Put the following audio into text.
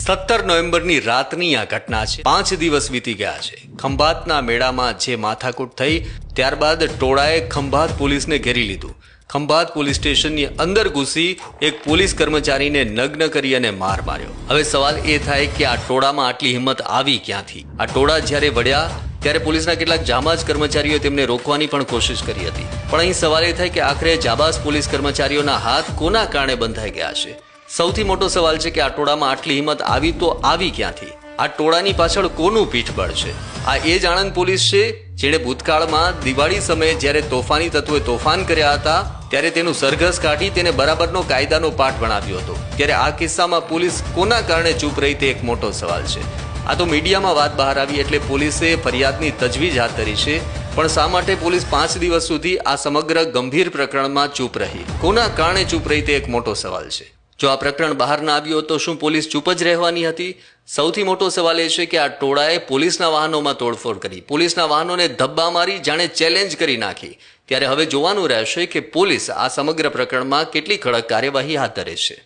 17 નવેમ્બરની રાતની આ ઘટના છે। 5 દિવસ વીતી ગયા છે। ખંભાતના મેળામાં જે માથાકૂટ થઈ ત્યારબાદ ટોળાએ ખંભાત પોલીસને ઘેરી લીધું। ખંભાત પોલીસ સ્ટેશનની અંદર ઘૂસી એક પોલીસ કર્મચારીને નગ્ન કરી અને માર માર્યો। હવે સવાલ એ થાય કે આ ટોળામાં આટલી હિંમત આવી ક્યાંથી? આ ટોળા જ્યારે વળ્યા ત્યારે પોલીસના કેટલાક જાબાઝ કર્મચારીઓએ તેમને રોકવાની પણ કોશિશ કરી હતી, પણ અહીં સવાલ એ થાય કે આખરે જાબાઝ પોલીસ કર્મચારીઓના હાથ કોના કારણે બંધાઈ ગયા છે? સૌથી મોટો સવાલ છે કે આ ટોળામાં આટલી હિંમત આવી તો આવી ક્યાંથી? આ ટોળાની પાછળ કોનું પીઠબળ છે? આ એ જ આણંદ પોલીસ છે જેણે ભૂતકાળમાં દિવાળી સમયે જ્યારે તોફાની તત્વોએ તોફાન કર્યા હતા ત્યારે તેનું સરઘસ કાઢી તેને બરાબરનો કાયદાનો પાઠ ભણાવ્યો હતો। ત્યારે આ કિસ્સામાં પોલીસ કોના કારણે ચૂપ રહી તે એક મોટો સવાલ છે। આ તો મીડિયામાં વાત બહાર આવી એટલે પોલીસે ફરિયાદની તજવીજ હાથ ધરી છે, પણ શા માટે પોલીસ 5 દિવસ સુધી આ સમગ્ર ગંભીર પ્રકરણમાં ચૂપ રહી? કોના કારણે ચૂપ રહી તે એક મોટો સવાલ છે। જો આ પ્રકરણ બહાર ના આવ્યું તો શું પોલીસ ચૂપ જ રહેવાની હતી? સૌથી મોટો સવાલ એ છે કે આ ટોળાએ પોલીસના વાહનોમાં તોડફોડ કરી, પોલીસના વાહનોને ધબ્બા મારી જાણે ચેલેન્જ કરી નાખી। ત્યારે હવે જોવાનું રહેશે કે પોલીસ આ સમગ્ર પ્રકરણમાં કેટલી કડક કાર્યવાહી હાથ ધરે છે।